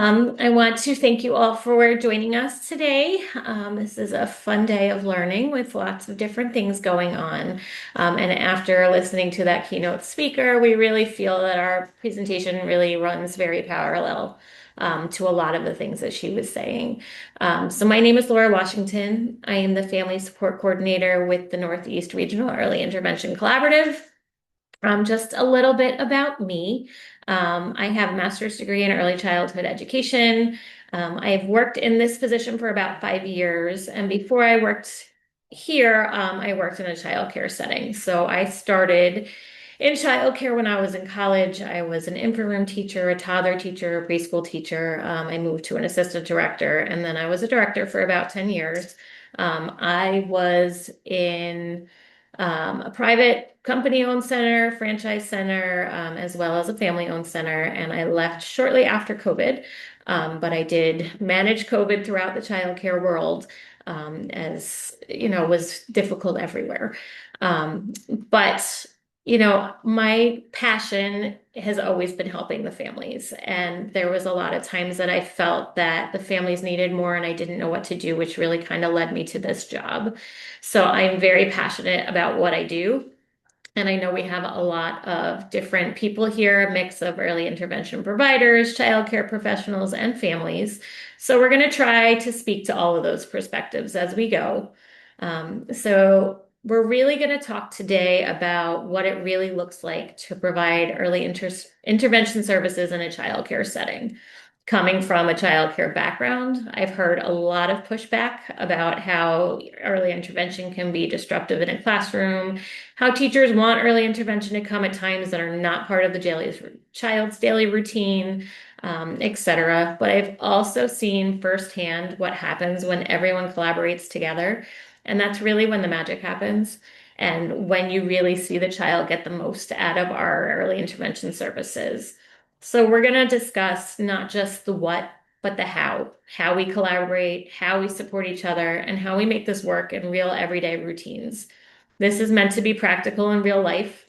I want to thank you all for joining us today. This is a fun day of learning with lots of different things going on. And after listening to that keynote speaker, we really feel that our presentation really runs very parallel to a lot of the things that she was saying. So my name is Laura Washington. I am the Family Support Coordinator with the Northeast Regional Early Intervention Collaborative. Just a little bit about me. I have a master's degree in early childhood education. I have worked in this position for about 5 years, and before I worked here, I worked in a childcare setting. So I started in childcare when I was in college. I was an infant room teacher, a toddler teacher, a preschool teacher. I moved to an assistant director, and then I was a director for about 10 years. I was in a private company-owned center, franchise center, as well as a family-owned center. And I left shortly after COVID, but I did manage COVID throughout the childcare world, as you know, was difficult everywhere. But my passion has always been helping the families. And there was a lot of times that I felt that the families needed more and I didn't know what to do, which really kind of led me to this job. So I'm very passionate about what I do. And I know we have a lot of different people here, a mix of early intervention providers, childcare professionals, and families. So we're going to try to speak to all of those perspectives as we go. So we're really going to talk today about what it really looks like to provide intervention services in a childcare setting. Coming from a childcare background, I've heard a lot of pushback about how early intervention can be disruptive in a classroom, how teachers want early intervention to come at times that are not part of the child's daily routine, etc. But I've also seen firsthand what happens when everyone collaborates together. And that's really when the magic happens. And when you really see the child get the most out of our early intervention services. So we're going to discuss not just the what, but the how we collaborate, how we support each other, and how we make this work in real everyday routines. This is meant to be practical in real life.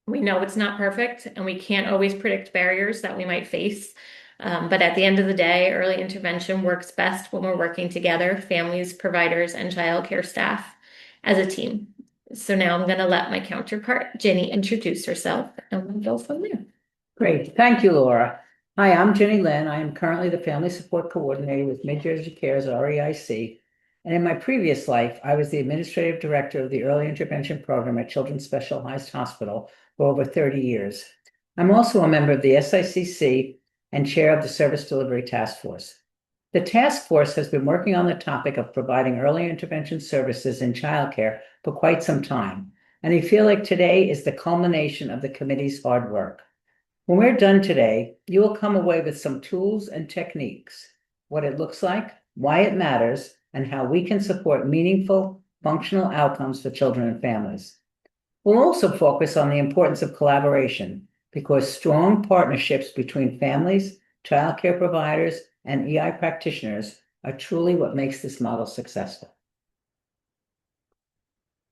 We know it's not perfect, and we can't always predict barriers that we might face. But at the end of the day, early intervention works best when we're working together, families, providers, and childcare staff as a team. So now I'm going to let my counterpart, Jenny, introduce herself, and we'll go from there. Great. Thank you, Laura. Hi, I'm Jenny Lynn. I am currently the Family Support Coordinator with Mid-Jersey Cares REIC. And in my previous life, I was the Administrative Director of the Early Intervention Program at Children's Specialized Hospital for over 30 years. I'm also a member of the SICC and Chair of the Service Delivery Task Force. The task force has been working on the topic of providing early intervention services in childcare for quite some time, and I feel like today is the culmination of the committee's hard work. When we're done today, you will come away with some tools and techniques, what it looks like, why it matters, and how we can support meaningful, functional outcomes for children and families. We'll also focus on the importance of collaboration because strong partnerships between families, childcare providers, and EI practitioners are truly what makes this model successful.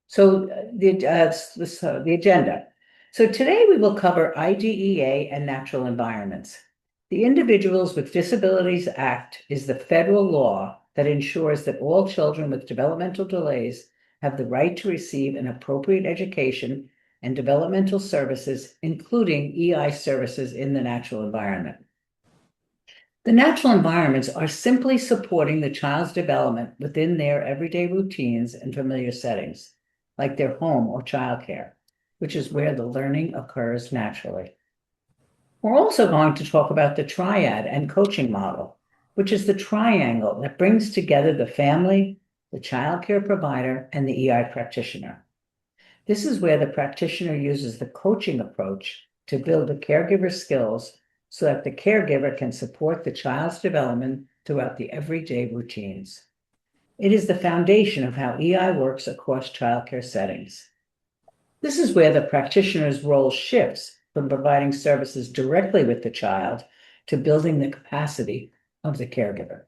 So the agenda. So today we will cover IDEA and natural environments. The Individuals with Disabilities Act is the federal law that ensures that all children with developmental delays have the right to receive an appropriate education and developmental services, including EI services in the natural environment. The natural environments are simply supporting the child's development within their everyday routines and familiar settings, like their home or childcare, which is where the learning occurs naturally. We're also going to talk about the triad and coaching model, which is the triangle that brings together the family, the childcare provider, and the EI practitioner. This is where the practitioner uses the coaching approach to build the caregiver's skills so that the caregiver can support the child's development throughout the everyday routines. It is the foundation of how EI works across childcare settings. This is where the practitioner's role shifts from providing services directly with the child to building the capacity of the caregiver.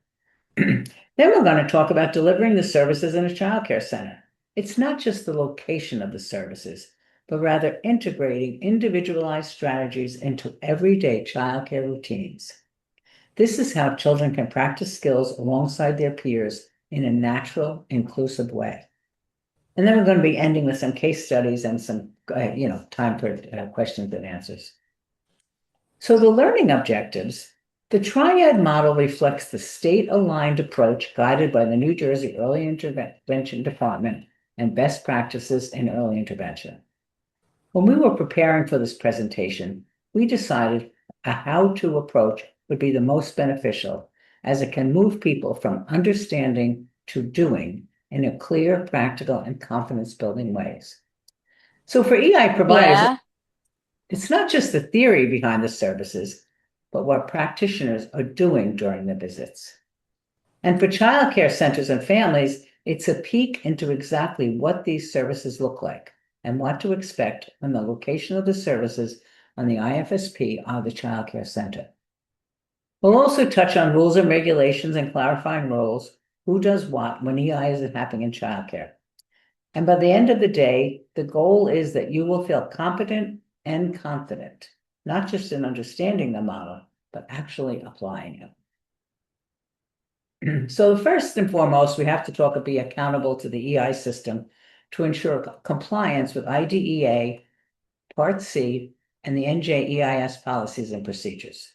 Then we're going to talk about delivering the services in a childcare center. It's not just the location of the services, but rather integrating individualized strategies into everyday childcare routines. This is how children can practice skills alongside their peers in a natural, inclusive way. And then we're going to be ending with some case studies and some, time for questions and answers. So the learning objectives, the triad model reflects the state-aligned approach guided by the New Jersey Early Intervention Department and best practices in early intervention. When we were preparing for this presentation, we decided a how-to approach would be the most beneficial, as it can move people from understanding to doing in a clear, practical, and confidence-building ways. So for EI providers, Yeah. it's not just the theory behind the services, but what practitioners are doing during the visits. And for childcare centers and families, it's a peek into exactly what these services look like and what to expect when the location of the services on the IFSP are the childcare center. We'll also touch on rules and regulations and clarifying roles, who does what when EI is happening in childcare. And by the end of the day, the goal is that you will feel competent and confident, not just in understanding the model, but actually applying it. So first and foremost, we have to talk and be accountable to the EI system to ensure compliance with IDEA, Part C, and the NJEIS policies and procedures.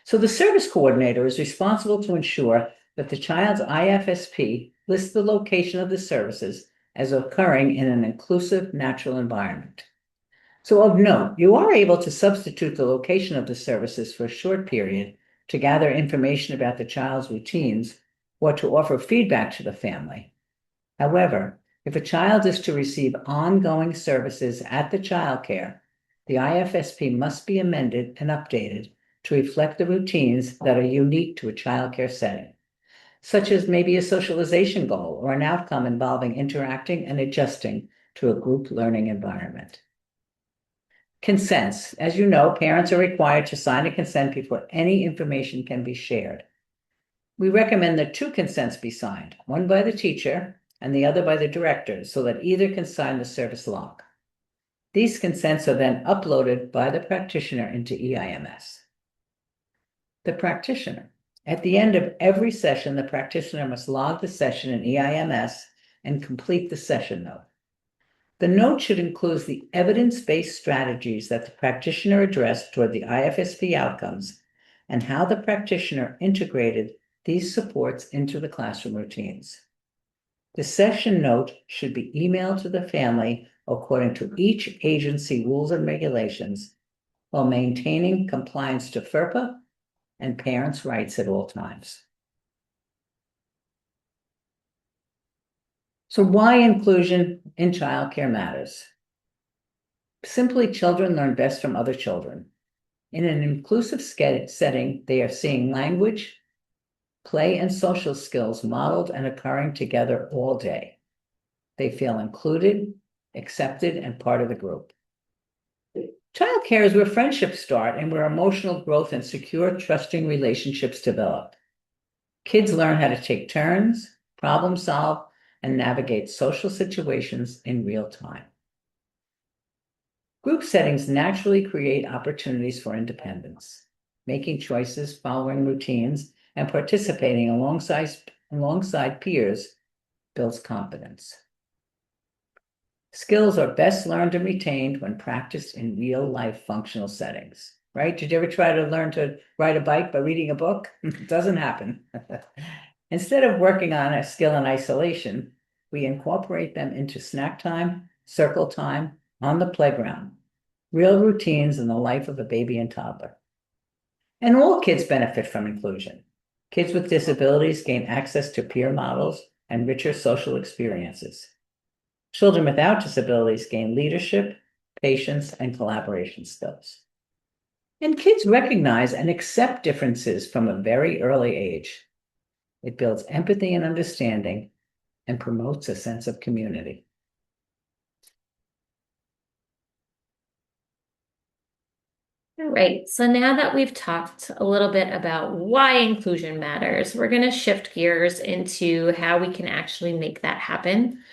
So the service coordinator is responsible to ensure that the child's IFSP lists the location of the services as occurring in an inclusive, natural environment. So of note, you are able to substitute the location of the services for a short period to gather information about the child's routines or to offer feedback to the family. However, if a child is to receive ongoing services at the childcare, the IFSP must be amended and updated to reflect the routines that are unique to a childcare setting, such as maybe a socialization goal or an outcome involving interacting and adjusting to a group learning environment. Consents. As you know, parents are required to sign a consent before any information can be shared. We recommend that two consents be signed, one by the teacher and the other by the director, so that either can sign the service log. These consents are then uploaded by the practitioner into EIMS. The practitioner. At the end of every session, the practitioner must log the session in EIMS and complete the session note. The note should include the evidence-based strategies that the practitioner addressed toward the IFSP outcomes and how the practitioner integrated these supports into the classroom routines. The session note should be emailed to the family according to each agency rules and regulations while maintaining compliance to FERPA and parents' rights at all times. So why inclusion in childcare matters? Simply, children learn best from other children. In an inclusive setting, they are seeing language, play, and social skills modeled and occurring together all day. They feel included, accepted, and part of the group. Childcare is where friendships start and where emotional growth and secure, trusting relationships develop. Kids learn how to take turns, problem solve, and navigate social situations in real time. Group settings naturally create opportunities for independence. Making choices, following routines, and participating alongside peers builds confidence. Skills are best learned and retained when practiced in real-life functional settings, right? Did you ever try to learn to ride a bike by reading a book? It doesn't happen. Instead of working on a skill in isolation, we incorporate them into snack time, circle time, on the playground, real routines in the life of a baby and toddler. And all kids benefit from inclusion. Kids with disabilities gain access to peer models and richer social experiences. Children without disabilities gain leadership, patience, and collaboration skills. And kids recognize and accept differences from a very early age. It builds empathy and understanding and promotes a sense of community. All right, so now that we've talked a little bit about why inclusion matters, we're going to shift gears into how we can actually make that happen.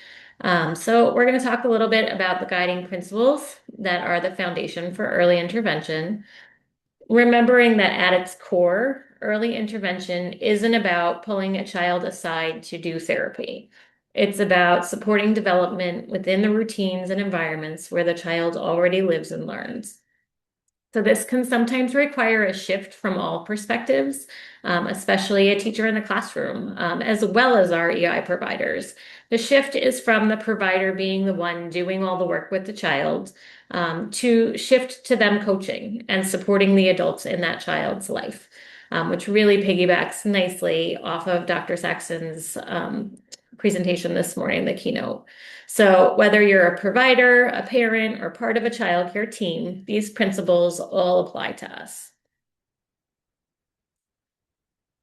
So we're going to talk a little bit about the guiding principles that are the foundation for early intervention, remembering that at its core, early intervention isn't about pulling a child aside to do therapy. It's about supporting development within the routines and environments where the child already lives and learns. So this can sometimes require a shift from all perspectives, especially a teacher in the classroom, as well as our EI providers. The shift is from the provider being the one doing all the work with the child, to shift to them coaching and supporting the adults in that child's life, which really piggybacks nicely off of Dr. Saxon's presentation this morning, the keynote. So whether you're a provider, a parent, or part of a childcare team, these principles all apply to us.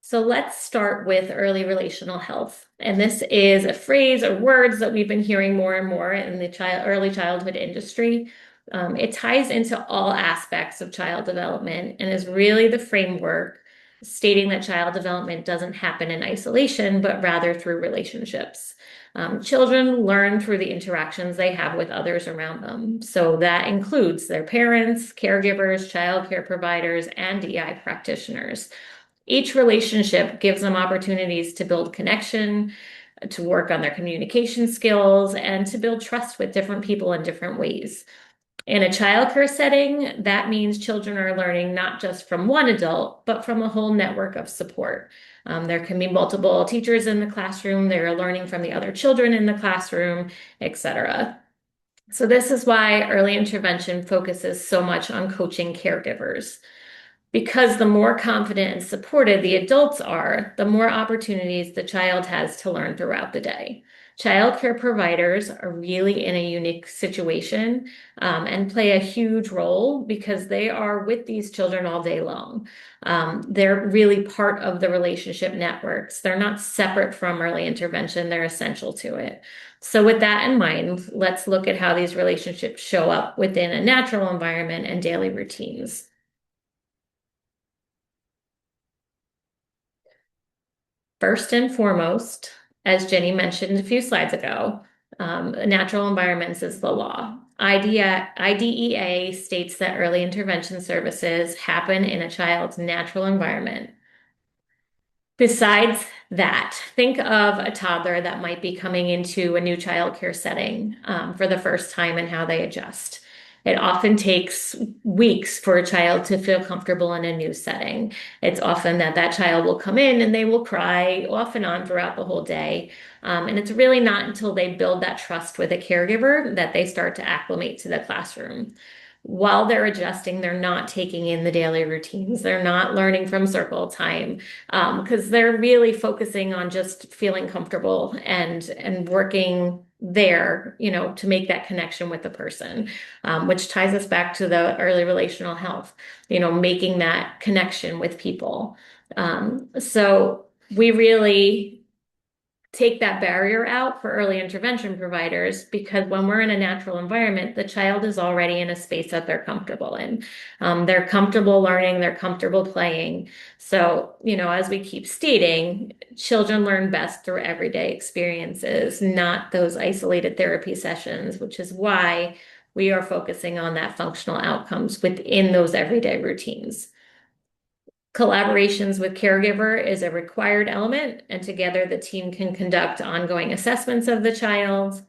So let's start with early relational health. And this is a phrase or words that we've been hearing more and more in the early childhood industry. It ties into all aspects of child development and is really the framework stating that child development doesn't happen in isolation, but rather through relationships. Children learn through the interactions they have with others around them. So that includes their parents, caregivers, child care providers, and DI practitioners. Each relationship gives them opportunities to build connection, to work on their communication skills, and to build trust with different people in different ways. In a childcare setting, that means children are learning not just from one adult, but from a whole network of support. There can be multiple teachers in the classroom, they're learning from the other children in the classroom, etc. So, this is why early intervention focuses so much on coaching caregivers. Because the more confident and supported the adults are, the more opportunities the child has to learn throughout the day. Childcare providers are really in a unique situation, and play a huge role because they are with these children all day long. They're really part of the relationship networks. They're not separate from early intervention, they're essential to it. So, with that in mind, let's look at how these relationships show up within a natural environment and daily routines. First and foremost, as Jenny mentioned a few slides ago, natural environments is the law. IDEA states that early intervention services happen in a child's natural environment. Besides that, think of a toddler that might be coming into a new childcare setting, for the first time and how they adjust. It often takes weeks for a child to feel comfortable in a new setting. It's often that that child will come in and they will cry off and on throughout the whole day. And it's really not until they build that trust with a caregiver that they start to acclimate to the classroom. While they're adjusting, they're not taking in the daily routines. They're not learning from circle time, because they're really focusing on just feeling comfortable and working there, to make that connection with the person, which ties us back to the early relational health, making that connection with people. So we really take that barrier out for early intervention providers because when we're in a natural environment, the child is already in a space that they're comfortable in. They're comfortable learning, they're comfortable playing. So, as we keep stating, children learn best through everyday experiences, not those isolated therapy sessions, which is why we are focusing on that functional outcomes within those everyday routines. Collaborations with caregiver is a required element, and together the team can conduct ongoing assessments of the child.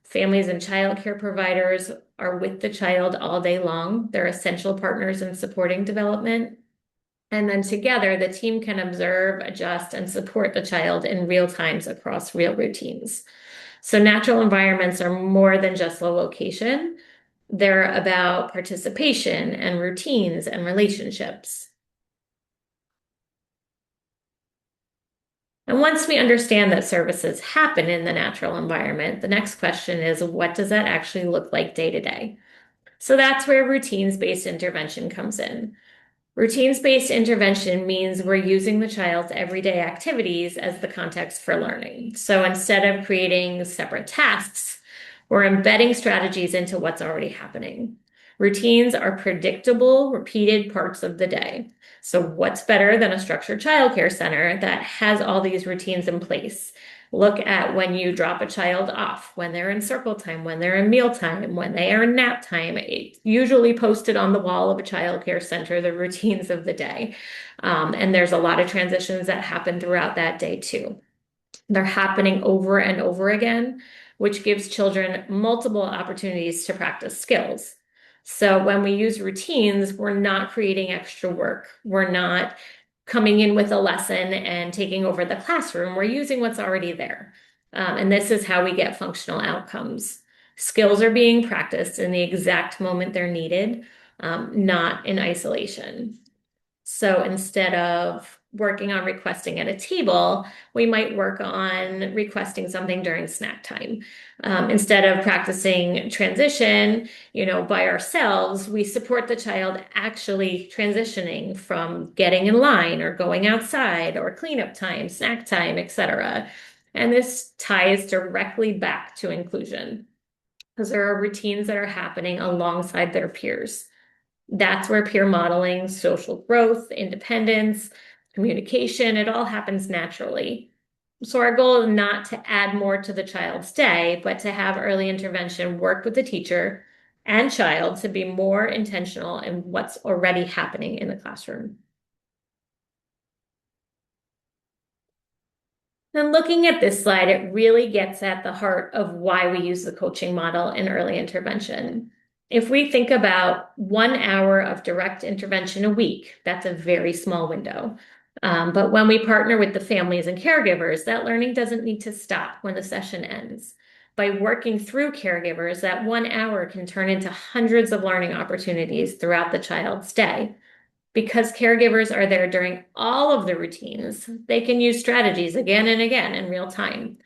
Families and childcare providers are with the child all day long. They're essential partners in supporting development. And then together, the team can observe, adjust, and support the child in real times across real routines. So natural environments are more than just a location. They're about participation and routines and relationships. And once we understand that services happen in the natural environment, the next question is, what does that actually look like day to day? So that's where routines-based intervention comes in. Routines-based intervention means we're using the child's everyday activities as the context for learning. So instead of creating separate tasks, we're embedding strategies into what's already happening. Routines are predictable, repeated parts of the day. So what's better than a structured childcare center that has all these routines in place? Look at when you drop a child off, when they're in circle time, when they're in meal time, when they are in nap time. It's usually posted on the wall of a childcare center, the routines of the day. And there's a lot of transitions that happen throughout that day too. They're happening over and over again, which gives children multiple opportunities to practice skills. So when we use routines, we're not creating extra work. We're not coming in with a lesson and taking over the classroom. We're using what's already there. And this is how we get functional outcomes. Skills are being practiced in the exact moment they're needed, not in isolation. So instead of working on requesting at a table, we might work on requesting something during snack time. Instead of practicing transition, by ourselves, we support the child actually transitioning from getting in line or going outside or cleanup time, snack time, etc. And this ties directly back to inclusion because there are routines that are happening alongside their peers. That's where peer modeling, social growth, independence, communication, it all happens naturally. So our goal is not to add more to the child's day, but to have early intervention work with the teacher and child to be more intentional in what's already happening in the classroom. And looking at this slide, it really gets at the heart of why we use the coaching model in early intervention. If we think about 1 hour of direct intervention a week, that's a very small window. But when we partner with the families and caregivers, that learning doesn't need to stop when the session ends. By working through caregivers, that 1 hour can turn into hundreds of learning opportunities throughout the child's day. Because caregivers are there during all of the routines, they can use strategies again and again in real time.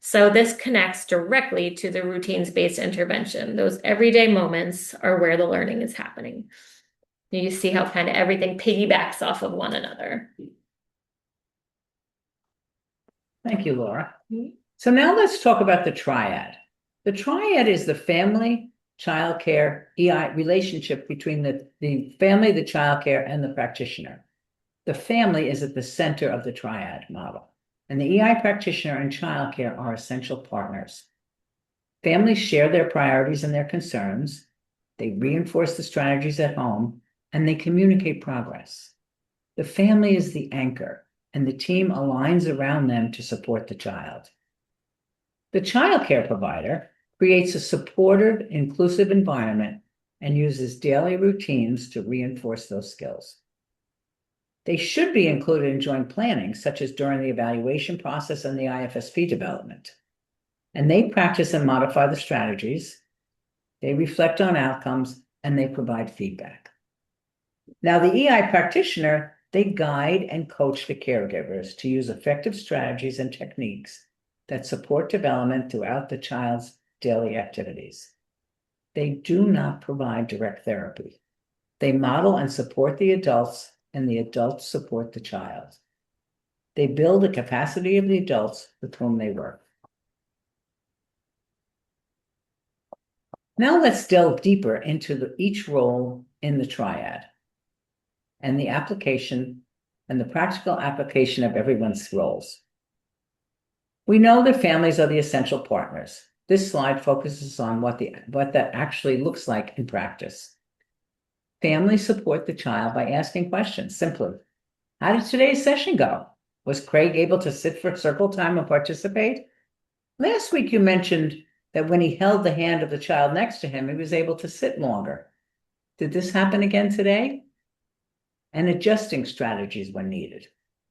So this connects directly to the routines-based intervention. Those everyday moments are where the learning is happening. You see how kind of everything piggybacks off of one another. Thank you, Laura. So now let's talk about the triad. The triad is the family, childcare, EI relationship between the family, the childcare, and the practitioner. The family is at the center of the triad model, and the EI practitioner and childcare are essential partners. Families share their priorities and their concerns. They reinforce the strategies at home, and they communicate progress. The family is the anchor, and the team aligns around them to support the child. The childcare provider creates a supportive, inclusive environment and uses daily routines to reinforce those skills. They should be included in joint planning, such as during the evaluation process and the IFSP development. And they practice and modify the strategies, they reflect on outcomes, and they provide feedback. Now, the EI practitioner, they guide and coach the caregivers to use effective strategies and techniques that support development throughout the child's daily activities. They do not provide direct therapy. They model and support the adults, and the adults support the child. They build the capacity of the adults with whom they work. Now let's delve deeper into each role in the triad and the application and the practical application of everyone's roles. We know that families are the essential partners. This slide focuses on what that actually looks like in practice. Families support the child by asking questions. Simply, how did today's session go? Was Craig able to sit for circle time and participate? Last week you mentioned that when he held the hand of the child next to him, he was able to sit longer. Did this happen again today? And adjusting strategies when needed.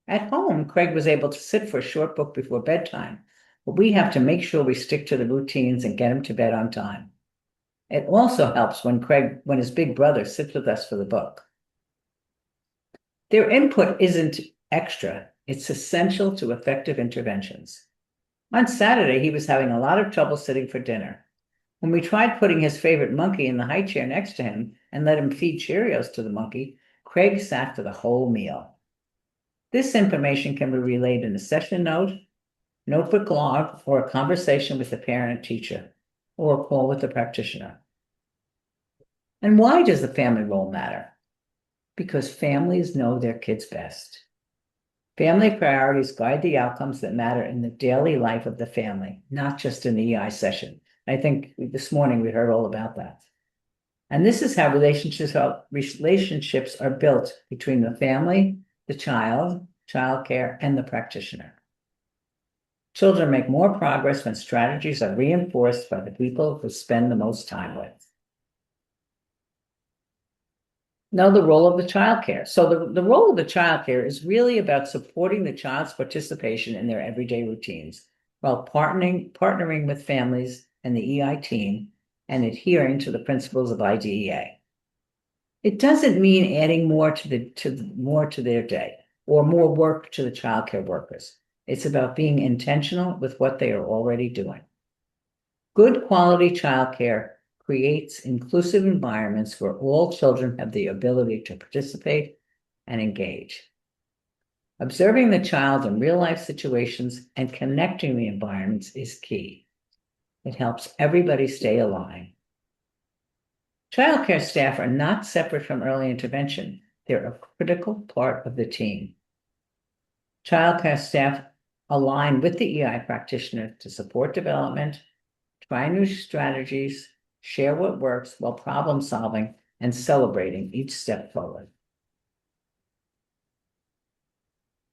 At home, Craig was able to sit for a short book before bedtime, but we have to make sure we stick to the routines and get him to bed on time. It also helps when his big brother sits with us for the book. Their input isn't extra, it's essential to effective interventions. On Saturday, he was having a lot of trouble sitting for dinner. When we tried putting his favorite monkey in the high chair next to him and let him feed Cheerios to the monkey, Craig sat for the whole meal. This information can be relayed in a session note, notebook log, or a conversation with the parent teacher, or a call with the practitioner. And why does the family role matter? Because families know their kids best. Family priorities guide the outcomes that matter in the daily life of the family, not just in the EI session. I think this morning we heard all about that. And this is how relationships are built between the family, the child, childcare, and the practitioner. Children make more progress when strategies are reinforced by the people who spend the most time with. Now, the role of the childcare. So the role of the childcare is really about supporting the child's participation in their everyday routines while partnering with families and the EI team and adhering to the principles of IDEA. It doesn't mean adding more to their day or more work to the childcare workers. It's about being intentional with what they are already doing. Good quality childcare creates inclusive environments where all children have the ability to participate and engage. Observing the child in real life situations and connecting the environments is key. It helps everybody stay aligned. Childcare staff are not separate from early intervention. They're a critical part of the team. Childcare staff align with the EI practitioner to support development, try new strategies, share what works while problem solving and celebrating each step forward.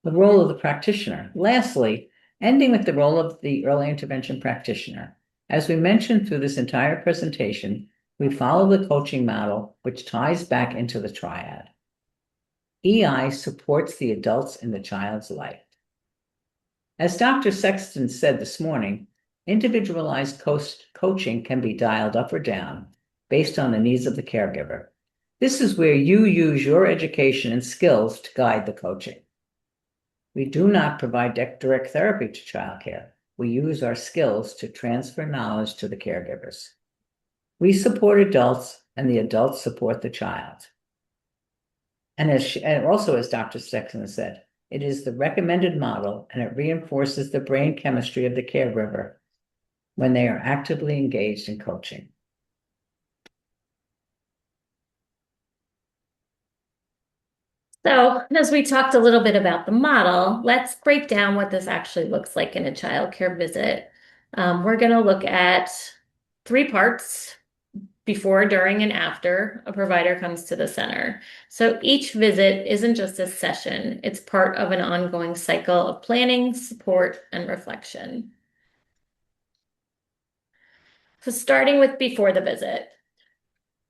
The role of the practitioner. Lastly, ending with the role of the early intervention practitioner. As we mentioned through this entire presentation, we follow the coaching model, which ties back into the triad. EI supports the adults in the child's life. As Dr. Sexton said this morning, individualized coaching can be dialed up or down based on the needs of the caregiver. This is where you use your education and skills to guide the coaching. We do not provide direct therapy to childcare. We use our skills to transfer knowledge to the caregivers. We support adults, and the adults support the child. And also, as Dr. Sexton said, it is the recommended model, and it reinforces the brain chemistry of the caregiver when they are actively engaged in coaching. So, as we talked a little bit about the model, let's break down what this actually looks like in a childcare visit. We're going to look at three parts: before, during, and after a provider comes to the center. So each visit isn't just a session, it's part of an ongoing cycle of planning, support, and reflection. So starting with before the visit.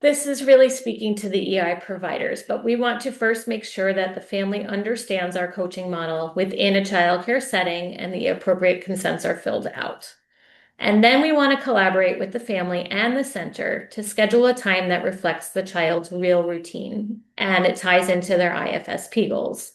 This is really speaking to the EI providers, but we want to first make sure that the family understands our coaching model within a childcare setting and the appropriate consents are filled out. And then we want to collaborate with the family and the center to schedule a time that reflects the child's real routine and it ties into their IFSP goals.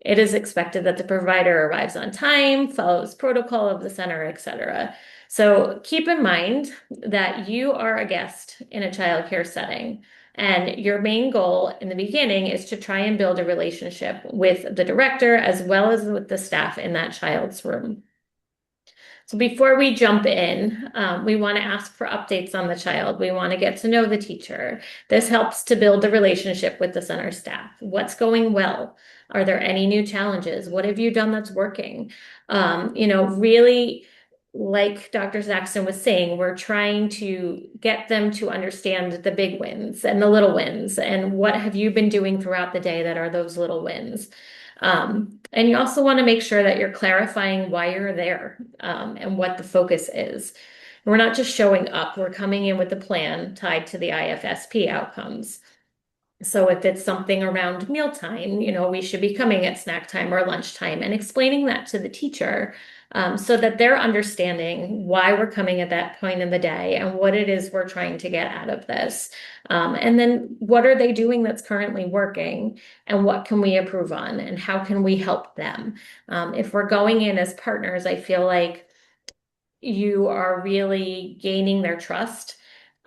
It is expected that the provider arrives on time, follows protocol of the center, etc. So keep in mind that you are a guest in a childcare setting, and your main goal in the beginning is to try and build a relationship with the director as well as with the staff in that child's room. So before we jump in, we want to ask for updates on the child. We want to get to know the teacher. This helps to build the relationship with the center staff. What's going well? Are there any new challenges? What have you done that's working? Really, like Dr. Saxon was saying, we're trying to get them to understand the big wins and the little wins and what have you been doing throughout the day that are those little wins. And you also want to make sure that you're clarifying why you're there, and what the focus is. We're not just showing up, we're coming in with a plan tied to the IFSP outcomes. So if it's something around mealtime, we should be coming at snack time or lunchtime and explaining that to the teacher, so that they're understanding why we're coming at that point in the day and what it is we're trying to get out of this. And then what are they doing that's currently working and what can we improve on and how can we help them? If we're going in as partners, I feel like you are really gaining their trust,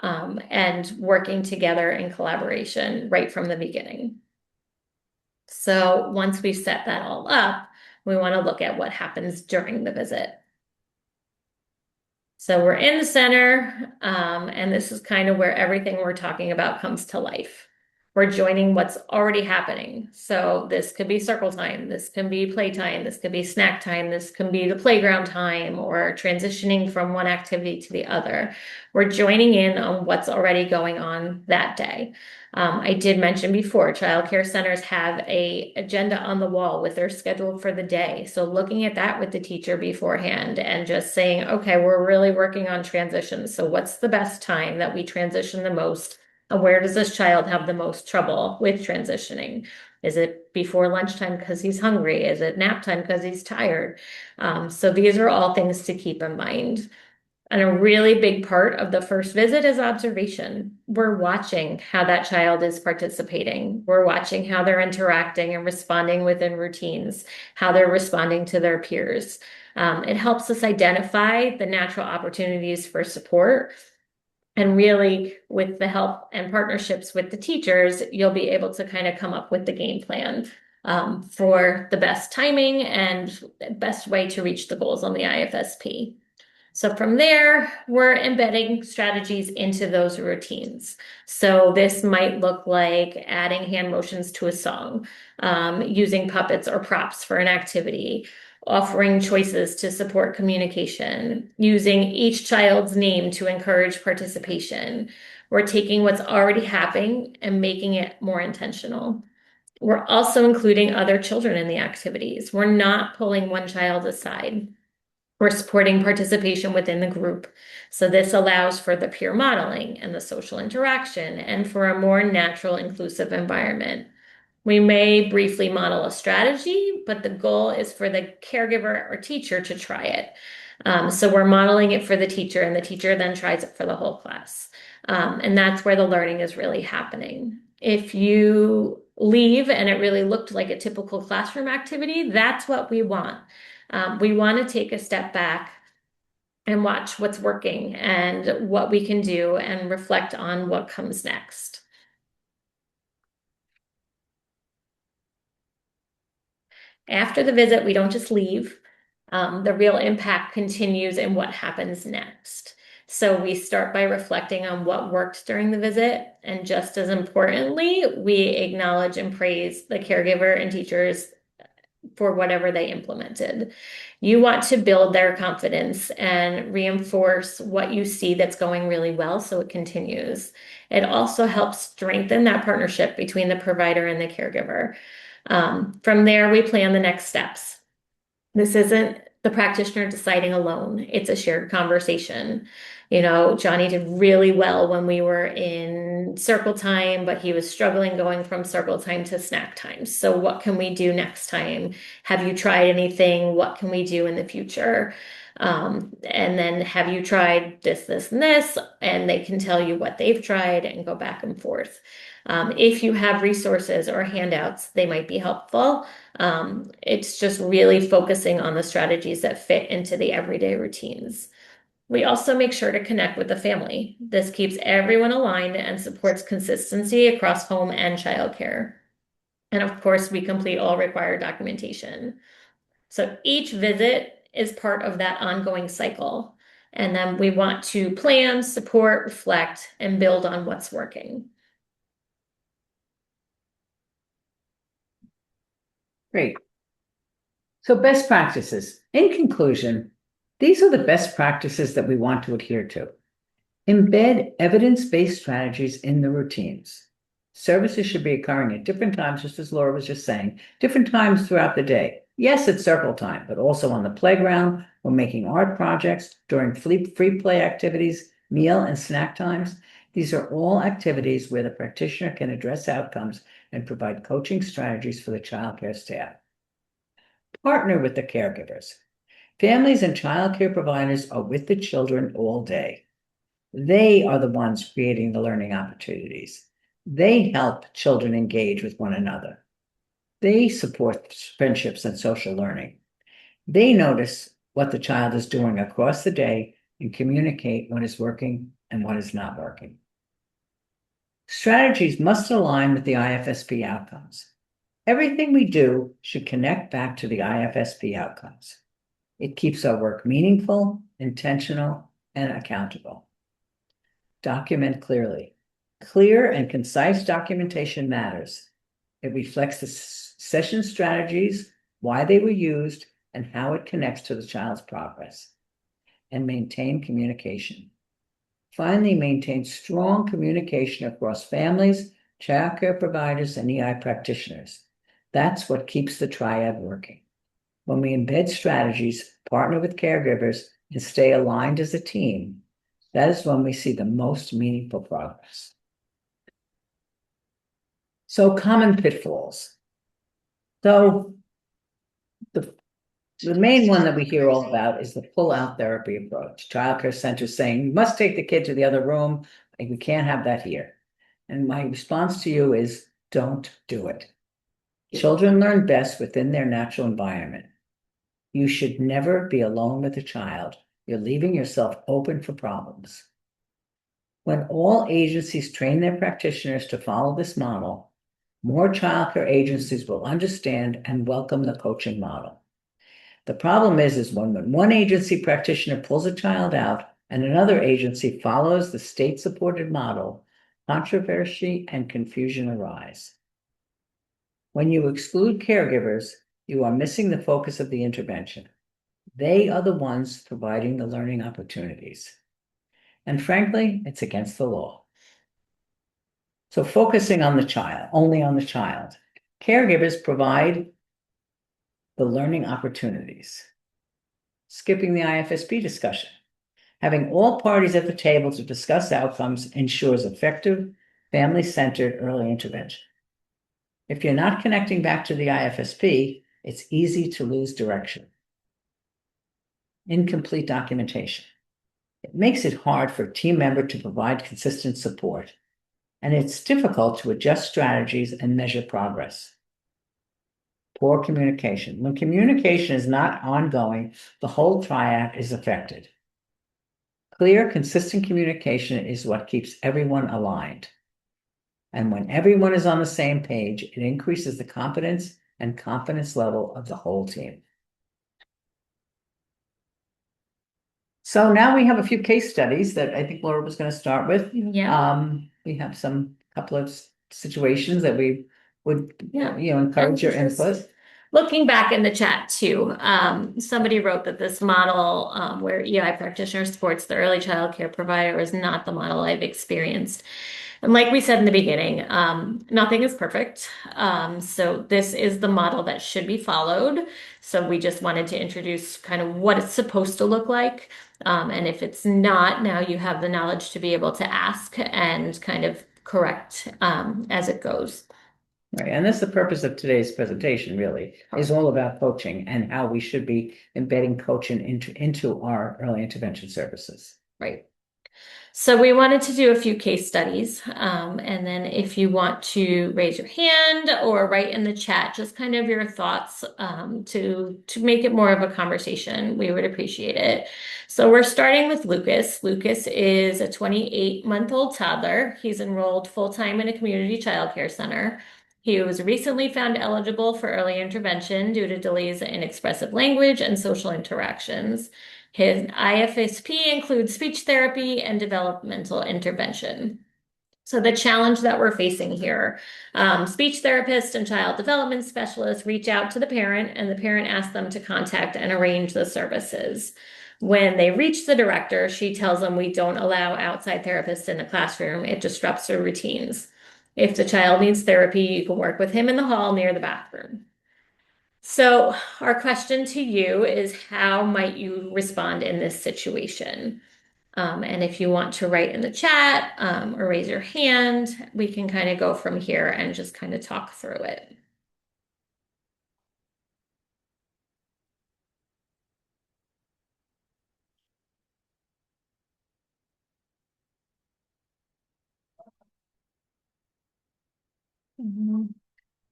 and working together in collaboration right from the beginning. So once we set that all up, we want to look at what happens during the visit. So we're in the center, and this is kind of where everything we're talking about comes to life. We're joining what's already happening. So this could be circle time, this can be playtime, this could be snack time, this can be the playground time, or transitioning from one activity to the other. We're joining in on what's already going on that day. I did mention before, childcare centers have a agenda on the wall with their schedule for the day. So looking at that with the teacher beforehand and just saying, okay, we're really working on transitions. So what's the best time that we transition the most? And where does this child have the most trouble with transitioning? Is it before lunchtime because he's hungry? Is it nap time because he's tired? So these are all things to keep in mind. And a really big part of the first visit is observation. We're watching how that child is participating. We're watching how they're interacting and responding within routines, how they're responding to their peers. It helps us identify the natural opportunities for support. And really, with the help and partnerships with the teachers, you'll be able to kind of come up with the game plan for the best timing and best way to reach the goals on the IFSP. So from there, we're embedding strategies into those routines. So this might look like adding hand motions to a song, using puppets or props for an activity, offering choices to support communication, using each child's name to encourage participation. We're taking what's already happening and making it more intentional. We're also including other children in the activities. We're not pulling one child aside. We're supporting participation within the group. So this allows for the peer modeling and the social interaction and for a more natural, inclusive environment. We may briefly model a strategy, but the goal is for the caregiver or teacher to try it. So we're modeling it for the teacher, and the teacher then tries it for the whole class. And that's where the learning is really happening. If you leave and it really looked like a typical classroom activity, that's what we want. We want to take a step back and watch what's working and what we can do and reflect on what comes next. After the visit, we don't just leave. The real impact continues in what happens next. So we start by reflecting on what worked during the visit. And just as importantly, we acknowledge and praise the caregiver and teachers for whatever they implemented. You want to build their confidence and reinforce what you see that's going really well so it continues. It also helps strengthen that partnership between the provider and the caregiver. From there, we plan the next steps. This isn't the practitioner deciding alone. It's a shared conversation. You know, Johnny did really well when we were in circle time, but he was struggling going from circle time to snack time. So what can we do next time? Have you tried anything? What can we do in the future? And then have you tried this, this, and this? And they can tell you what they've tried and go back and forth. If you have resources or handouts, they might be helpful. It's just really focusing on the strategies that fit into the everyday routines. We also make sure to connect with the family. This keeps everyone aligned and supports consistency across home and childcare. And of course, we complete all required documentation. So each visit is part of that ongoing cycle. And then we want to plan, support, reflect, and build on what's working. Great. So best practices. In conclusion, these are the best practices that we want to adhere to. Embed evidence-based strategies in the routines. Services should be occurring at different times, just as Laura was just saying, different times throughout the day. Yes, it's circle time, but also on the playground, or making art projects, during free play activities, meal and snack times. These are all activities where the practitioner can address outcomes and provide coaching strategies for the childcare staff. Partner with the caregivers. Families and childcare providers are with the children all day. They are the ones creating the learning opportunities. They help children engage with one another. They support friendships and social learning. They notice what the child is doing across the day and communicate what is working and what is not working. Strategies must align with the IFSP outcomes. Everything we do should connect back to the IFSP outcomes. It keeps our work meaningful, intentional, and accountable. Document clearly. Clear and concise documentation matters. It reflects the session strategies, why they were used, and how it connects to the child's progress. And maintain communication. Finally, maintain strong communication across families, childcare providers, and EI practitioners. That's what keeps the triad working. When we embed strategies, partner with caregivers, and stay aligned as a team, that is when we see the most meaningful progress. So, common pitfalls. So, the main one that we hear all about is the pull-out therapy approach. Childcare centers saying, you must take the kid to the other room. Like, we can't have that here. And my response to you is, don't do it. Children learn best within their natural environment. You should never be alone with a child. You're leaving yourself open for problems. When all agencies train their practitioners to follow this model, more childcare agencies will understand and welcome the coaching model. The problem is when one agency practitioner pulls a child out and another agency follows the state-supported model, controversy and confusion arise. When you exclude caregivers, you are missing the focus of the intervention. They are the ones providing the learning opportunities. And frankly, it's against the law. So focusing on the child, only on the child. Caregivers provide the learning opportunities. Skipping the IFSP discussion. Having all parties at the table to discuss outcomes ensures effective, family-centered early intervention. If you're not connecting back to the IFSP, it's easy to lose direction. Incomplete documentation. It makes it hard for a team member to provide consistent support, and it's difficult to adjust strategies and measure progress. Poor communication. When communication is not ongoing, the whole triad is affected. Clear, consistent communication is what keeps everyone aligned. And when everyone is on the same page, it increases the confidence and confidence level of the whole team. So now we have a few case studies that I think Laura was going to start with. Yeah. We have couple of situations that we would, Yeah. encourage your input. Looking back in the chat too, somebody wrote that this model where EI practitioner supports the early child care provider is not the model I've experienced. And like we said in the beginning, nothing is perfect. So this is the model that should be followed. So we just wanted to introduce kind of what it's supposed to look like. And if it's not, now you have the knowledge to be able to ask and kind of correct as it goes. Right, and that's the purpose of today's presentation, really, is all about coaching and how we should be embedding coaching into our early intervention services. Right. So we wanted to do a few case studies. And then if you want to raise your hand or write in the chat, just kind of your thoughts to make it more of a conversation, we would appreciate it. So we're starting with Lucas. Lucas is a 28-month-old toddler. He's enrolled full-time in a community childcare center. He was recently found eligible for early intervention due to delays in expressive language and social interactions. His IFSP includes speech therapy and developmental intervention. So the challenge that we're facing here, speech therapists and child development specialists reach out to the parent and the parent asks them to contact and arrange the services. When they reach the director, she tells them we don't allow outside therapists in the classroom. It disrupts their routines. If the child needs therapy, you can work with him in the hall near the bathroom. So our question to you is how might you respond in this situation? And if you want to write in the chat or raise your hand, we can kind of go from here and just kind of talk through it.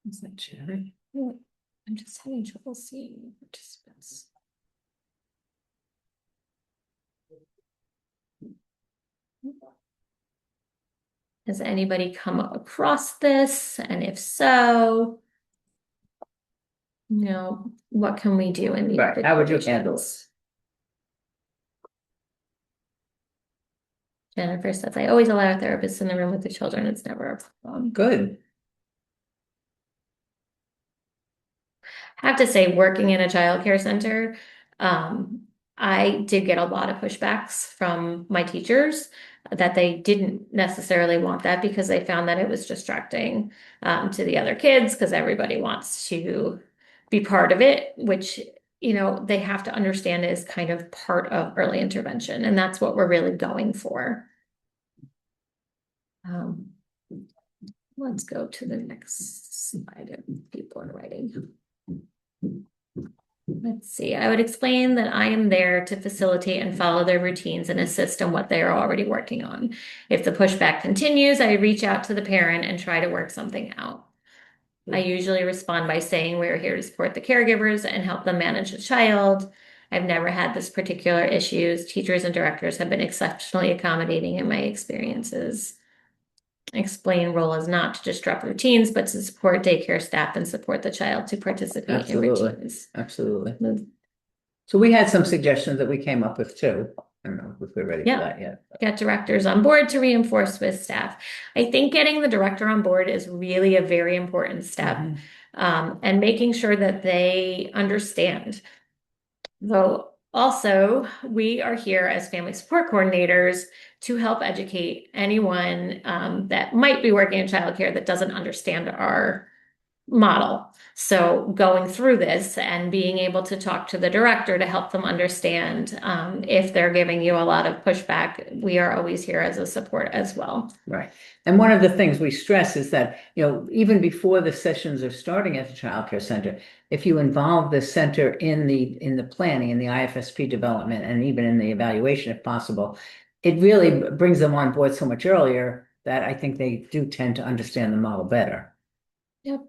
Is that chat? I'm just having trouble seeing participants. Has anybody come across this? And if so, what can we do in these Right, how would you handle situations? it? Jennifer says, I always allow therapists in the room with the children. It's never a problem. Good. I have to say, working in a childcare center, um, I did get a lot of pushbacks from my teachers that they didn't necessarily want that because they found that it was distracting to the other kids because everybody wants to be part of it, which, they have to understand is kind of part of early intervention. And that's what we're really going for. Um, let's go to the next slide if people are writing. Let's see, I would explain that I am there to facilitate and follow their routines and assist in what they are already working on. If the pushback continues, I reach out to the parent and try to work something out. I usually respond by saying we're here to support the caregivers and help them manage the child. I've never had this particular issues. Teachers and directors have been exceptionally accommodating in my experiences. Explain role is not to disrupt routines, but to support daycare staff and support the child to participate in Absolutely. routines. Absolutely. So we had some suggestions that we came up with too. I don't know if we're ready for Yeah. that yet. Get directors on board to reinforce with staff. I think getting the director on board is really a very important step, and making sure that they understand. Though also, we are here as family support coordinators to help educate anyone that might be working in childcare that doesn't understand our model. So going through this and being able to talk to the director to help them understand if they're giving you a lot of pushback, we are always here as a support as well. Right. And one of the things we stress is that, even before the sessions are starting at the child care center, if you involve the center in the planning, in the IFSP development, and even in the evaluation, if possible, it really brings them on board so much earlier that I think they do tend to understand the model better. Yep.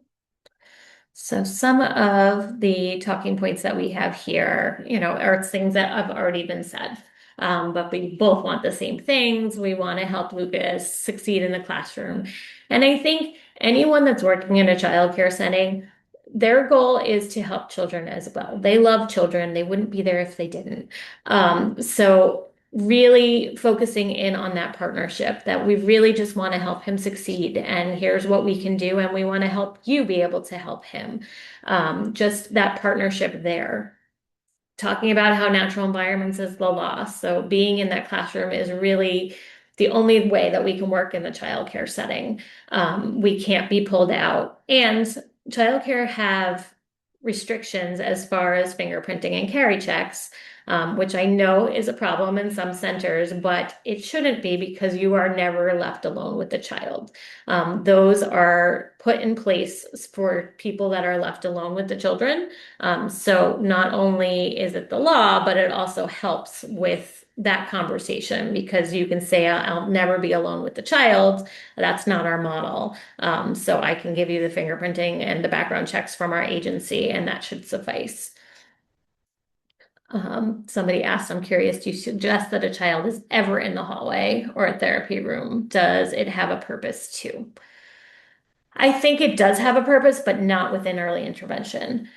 So some of the talking points that we have here, are things that have already been said. But we both want the same things. We want to help Lucas succeed in the classroom. And I think anyone that's working in a childcare setting, their goal is to help children as well. They love children. They wouldn't be there if they didn't. So really focusing in on that partnership that we really just want to help him succeed and here's what we can do and we want to help you be able to help him, just that partnership there, talking about how natural environments is the law. So being in that classroom is really the only way that we can work in the childcare setting. We can't be pulled out. And childcare have restrictions as far as fingerprinting and carry checks, which I know is a problem in some centers, but it shouldn't be because you are never left alone with the child. Those are put in place for people that are left alone with the children. So not only is it the law, but it also helps with that conversation because you can say, I'll never be alone with the child. That's not our model. So I can give you the fingerprinting and the background checks from our agency, and that should suffice. Somebody asked, I'm curious, do you suggest that a child is ever in the hallway or a therapy room? Does it have a purpose too? I think it does have a purpose, but not within early intervention.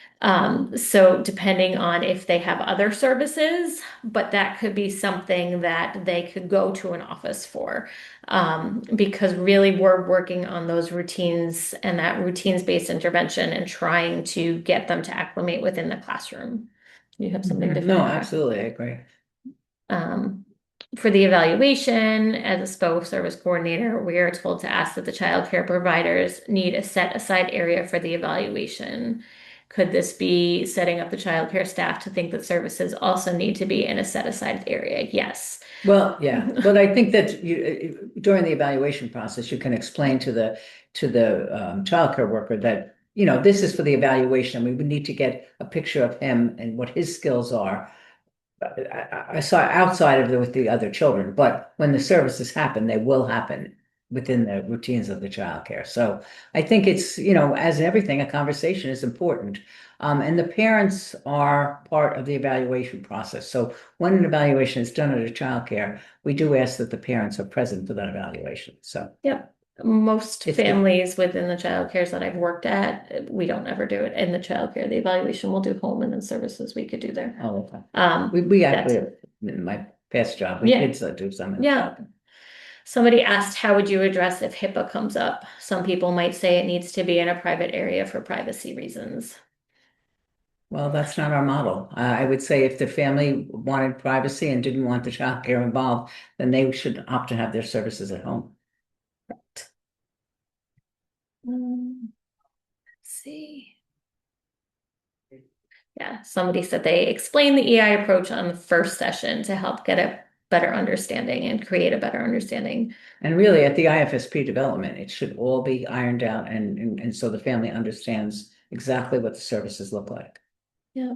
So depending on if they have other services, but that could be something that they could go to an office for. Because really we're working on those routines and that routines-based intervention and trying to get them to acclimate within the classroom. You have something different? No, absolutely, I agree. Um, for the evaluation, as a SPO service coordinator, we are told to ask that the child care providers need a set aside area for the evaluation. Could this be setting up the child care staff to think that services also need to be in a set aside area? Yes. Well, yeah, but I think that during the evaluation process, you can explain to the childcare worker that, this is for the evaluation. We would need to get a picture of him and what his skills are. I saw outside of with the other children, but when the services happen, they will happen within the routines of the childcare. So I think it's, as everything, a conversation is important. And the parents are part of the evaluation process. So when an evaluation is done at a childcare, we do ask that the parents are present for that evaluation. So Yep. Most it's families within the child cares that I've worked at, we don't ever do it in the child care. The evaluation we'll do home and then services we could do there. okay. We That's- actually, in my past job, we Yeah. did so do some. Yeah. Somebody asked, how would you address if HIPAA comes up? Some people might say it needs to be in a private area for privacy reasons. Well, that's not our model. I would say if the family wanted privacy and didn't want the child care involved, then they should opt to have their services at home. Let's see. Yeah, somebody said they explained the EI approach on the first session to help get a better understanding and create a better understanding. And really, at the IFSP development, it should all be ironed out and so the family understands exactly what the services look like. Yeah.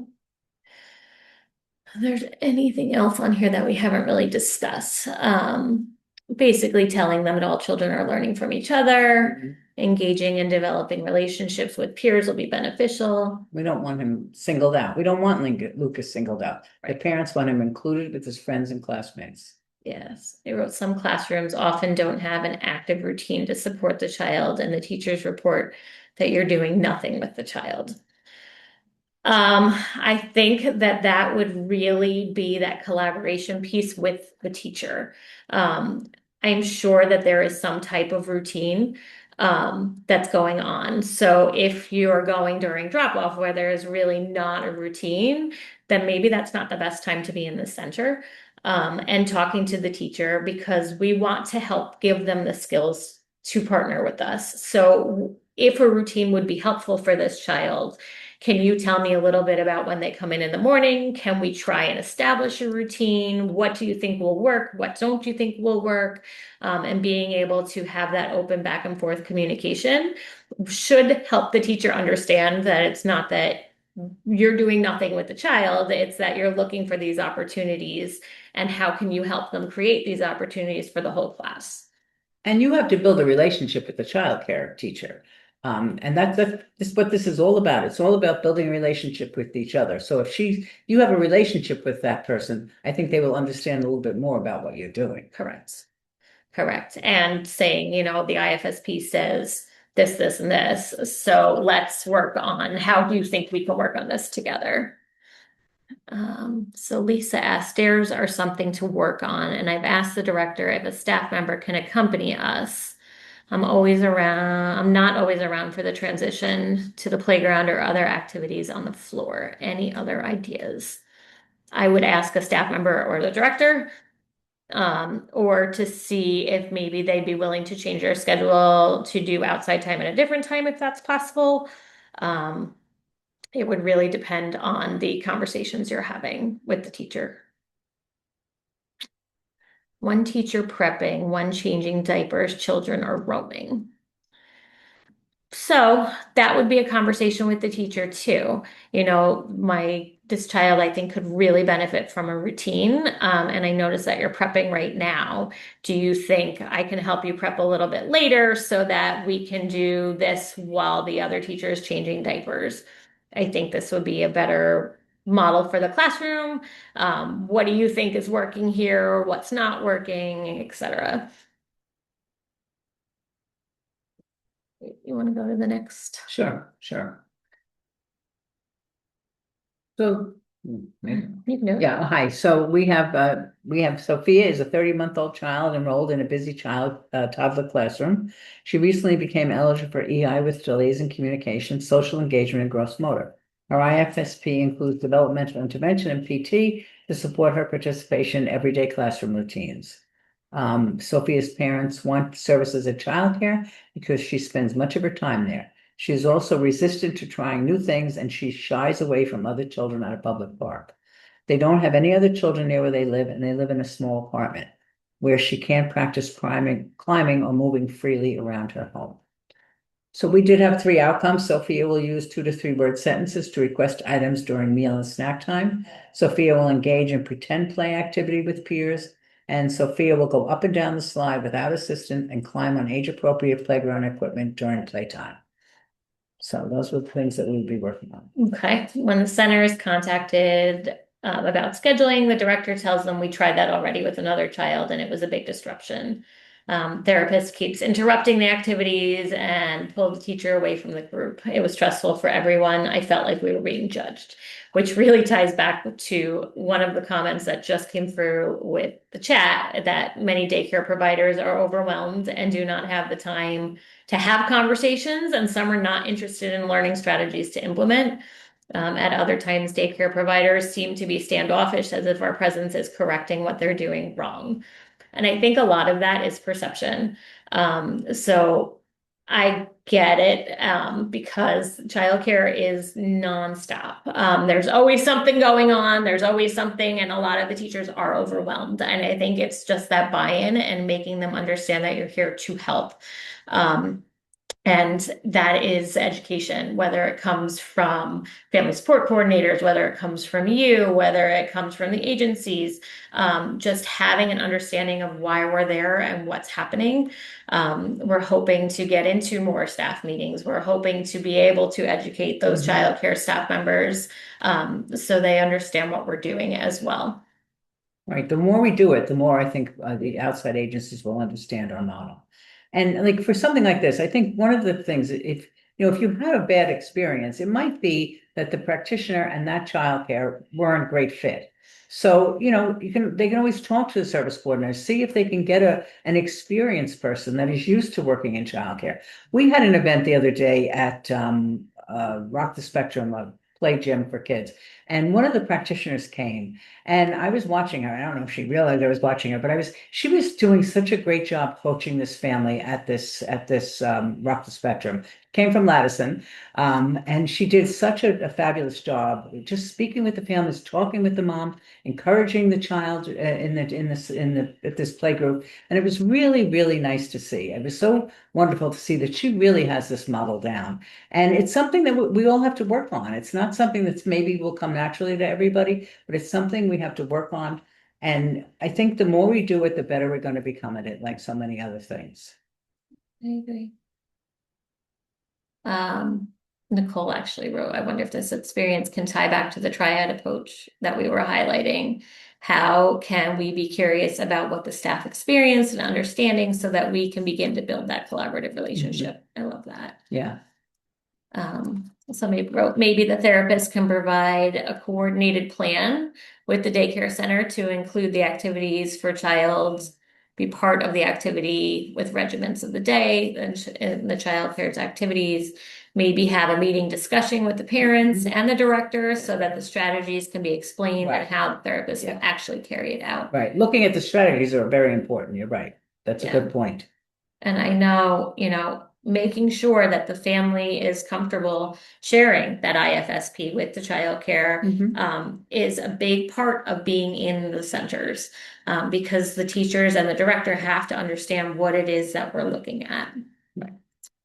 If there's anything else on here that we haven't really discussed. Basically telling them that all children are learning from each other, Mhm. engaging and developing relationships with peers will be beneficial. We don't want him singled out. We don't want Lucas singled out. The Right. parents want him included with his friends and classmates. Yes, they wrote some classrooms often don't have an active routine to support the child, and the teachers report that you're doing nothing with the child. I think that that would really be that collaboration piece with the teacher. I'm sure that there is some type of routine that's going on. So if you're going during drop off where there is really not a routine, then maybe that's not the best time to be in the center. And talking to the teacher because we want to help give them the skills to partner with us. So if a routine would be helpful for this child, can you tell me a little bit about when they come in the morning? Can we try and establish a routine? What do you think will work? What don't you think will work? And being able to have that open back and forth communication should help the teacher understand that it's not that you're doing nothing with the child, it's that you're looking for these opportunities and how can you help them create these opportunities for the whole class? And you have to build a relationship with the child care teacher. And that's what this is all about. It's all about building a relationship with each other. So if you have a relationship with that person, I think they will understand a little bit more about what you're doing. Correct. Correct. And saying, the IFSP says this, and this. So let's work on how do you think we can work on this together? So Lisa asked, stairs are something to work on, and I've asked the director if a staff member can accompany us. I'm not always around for the transition to the playground or other activities on the floor. Any other ideas? I would ask a staff member or the director, or to see if maybe they'd be willing to change their schedule to do outside time at a different time if that's possible. Um, it would really depend on the conversations you're having with the teacher. One teacher prepping, one changing diapers, children are roaming. So that would be a conversation with the teacher too. This child I think could really benefit from a routine. And I notice that you're prepping right now. Do you think I can help you prep a little bit later so that we can do this while the other teacher is changing diapers? I think this would be a better model for the classroom. What do you think is working here? What's not working, etc. You want to go to the next? Sure, sure. So, maybe. You can do it. Yeah, hi. So we have Sophia is a 30-month-old child enrolled in a busy toddler classroom. She recently became eligible for EI with delays in communication, social engagement, and gross motor. Her IFSP includes developmental intervention and PT to support her participation in everyday classroom routines. Sophia's parents want services at childcare because she spends much of her time there. She is also resistant to trying new things and she shies away from other children at a public park. They don't have any other children near where they live, and they live in a small apartment where she can't practice climbing or moving freely around her home. So we did have three outcomes. Sophia will use 2 to 3 word sentences to request items during meal and snack time. Sophia will engage in pretend play activity with peers. And Sophia will go up and down the slide without assistance and climb on age-appropriate playground equipment during playtime. So those were the things that we'll be working on. Okay, when the center is contacted about scheduling, the director tells them we tried that already with another child and it was a big disruption. Therapist keeps interrupting the activities and pull the teacher away from the group. It was stressful for everyone. I felt like we were being judged. which really ties back to one of the comments that just came through with the chat that many daycare providers are overwhelmed and do not have the time to have conversations, and some are not interested in learning strategies to implement. At other times, daycare providers seem to be standoffish as if our presence is correcting what they're doing wrong. And I think a lot of that is perception. So I get it because childcare is nonstop. There's always something going on, there's always something, and a lot of the teachers are overwhelmed. And I think it's just that buy-in and making them understand that you're here to help. Um, and that is education, whether it comes from family support coordinators, whether it comes from you, whether it comes from the agencies, just having an understanding of why we're there and what's happening. We're hoping to get into more staff meetings. We're hoping to be able to educate those Mhm. childcare staff members so they understand what we're doing as well. Right. The more we do it, the more I think the outside agencies will understand our model. And like for something like this, I think one of the things, if you've had a bad experience, it might be that the practitioner and that childcare weren't a great fit. So, they can always talk to the service coordinator, see if they can get an experienced person that is used to working in childcare. We had an event the other day at Rock the Spectrum, a play gym for kids. And one of the practitioners came and I was watching her. I don't know if she realized I was watching her, but she was doing such a great job coaching this family at this Rock the Spectrum. Came from Ladison. And she did such a fabulous job just speaking with the families, talking with the mom, encouraging the child at this play group. And it was really, really nice to see. It was so wonderful to see that she really has this model down. And it's something that we all have to work on. It's not something that's maybe will come naturally to everybody, but it's something we have to work on. And I think the more we do it, the better we're going to become at it, like so many other things. I agree. Um, Nicole actually wrote, I wonder if this experience can tie back to the triad approach that we were highlighting. How can we be curious about what the staff experience and understanding so that we can begin to build that collaborative Mhm. relationship? I love that. Yeah. Somebody wrote, maybe the therapist can provide a coordinated plan with the daycare center to include the activities for child, be part of the activity with regiments of the day and the child care's activities. Maybe have a meeting discussion with the parents Mhm. and the director so that the strategies can be explained and Right. how the therapist will Yeah. actually carry it out. Right. Looking at the strategies are very important. You're right. That's a Yeah. good point. And I know, making sure that the family is comfortable sharing that IFSP with the childcare Mhm. is a big part of being in the centers because the teachers and the director have to understand what it is that we're looking at. Right.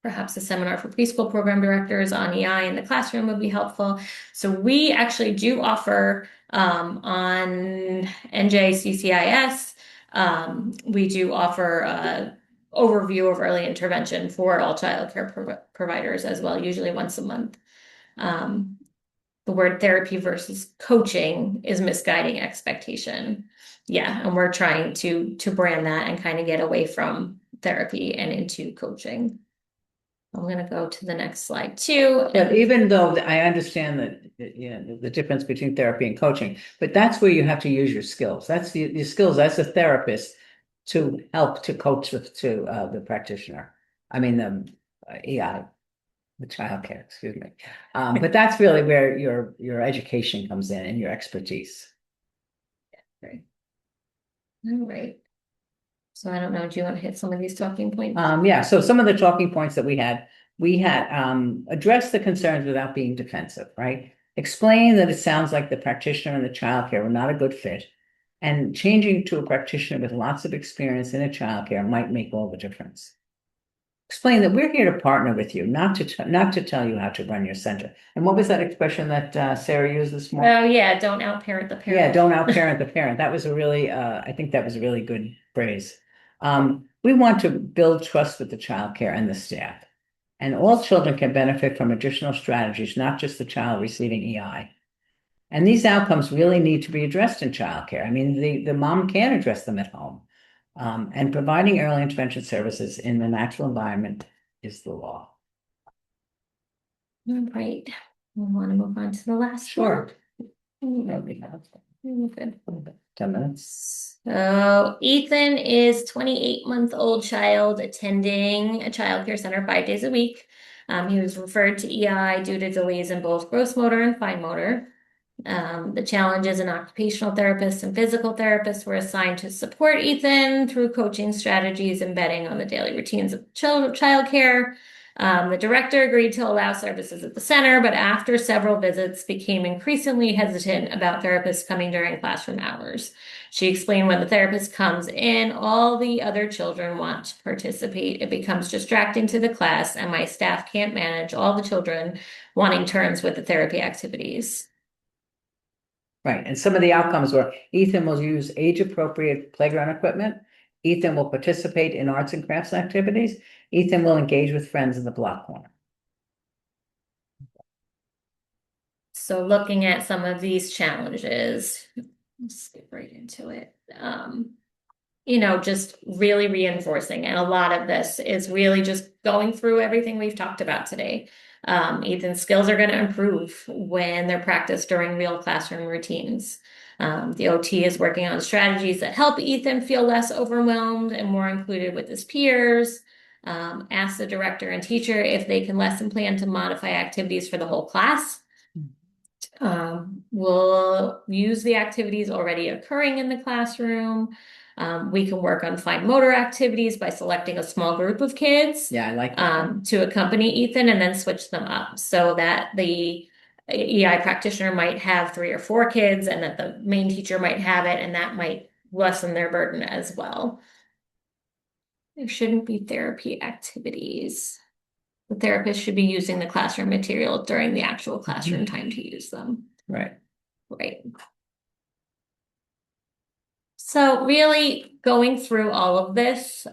Perhaps a seminar for preschool program directors on EI in the classroom would be helpful. So we actually do offer on NJCCIS, we do offer a overview of early intervention for all childcare providers as well, usually once a month. Um, the word therapy versus coaching is misguiding expectation. Yeah, and we're trying to brand that and kind of get away from therapy and into coaching. I'm gonna go to the next slide too. But And even though I understand the difference between therapy and coaching, but that's where you have to use your skills. That's your skills as a therapist to help to coach the practitioner. I mean the EI, the child care, excuse me. But that's really where your education comes in and your expertise. right. All right. So I don't know, do you want to hit some of these talking points? Yeah, so some of the talking points that we had addressed the concerns without being defensive, right? Explain that it sounds like the practitioner and the childcare were not a good fit, and changing to a practitioner with lots of experience in a childcare might make all the difference. Explain that we're here to partner with you, not to tell you how to run your center. And what was that expression that Sarah used this morning? Oh yeah, don't outparent the Yeah, parent. don't outparent the parent. That was I think that was a really good phrase. We want to build trust with the child care and the staff. And all children can benefit from additional strategies, not just the child receiving EI. And these outcomes really need to be addressed in childcare. I mean, the mom can address them at home. And providing early intervention services in the natural environment is the law. All right. We want to move on to the last one. Sure. Maybe not. Good. 10 minutes. So Ethan is 28-month-old child attending a childcare center 5 days a week. He was referred to EI due to delays in both gross motor and fine motor. The challenges and occupational therapists and physical therapists were assigned to support Ethan through coaching strategies and betting on the daily routines of childcare. The director agreed to allow services at the center, but after several visits, became increasingly hesitant about therapists coming during classroom hours. She explained when the therapist comes in, all the other children want to participate. It becomes distracting to the class, and my staff can't manage all the children wanting turns with the therapy activities. Right. And some of the outcomes were Ethan will use age-appropriate playground equipment. Ethan will participate in arts and crafts activities. Ethan will engage with friends in the block corner. So looking at some of these challenges, let's skip right into it. Just really reinforcing. And a lot of this is really just going through everything we've talked about today. Ethan's skills are going to improve when they're practiced during real classroom routines. The OT is working on strategies that help Ethan feel less overwhelmed and more included with his peers. Ask the director and teacher if they can lesson plan to modify activities for the whole class. We'll use the activities already occurring in the classroom. We can work on fine motor activities by selecting a small group of kids. Yeah, I like that. To accompany Ethan and then switch them up so that the EI practitioner might have 3 or 4 kids and that the main teacher might have it, and that might lessen their burden as well. There shouldn't be therapy activities. The therapist should be using the classroom material during the actual classroom time to use them. Right. Right. So really going through all of this,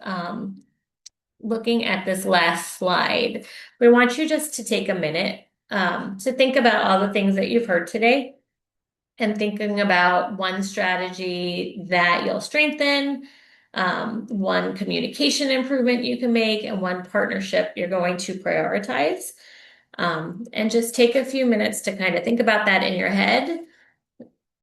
looking at this last slide, we want you just to take a minute to think about all the things that you've heard today and thinking about one strategy that you'll strengthen, one communication improvement you can make, and one partnership you're going to prioritize. And just take a few minutes to kind of think about that in your head.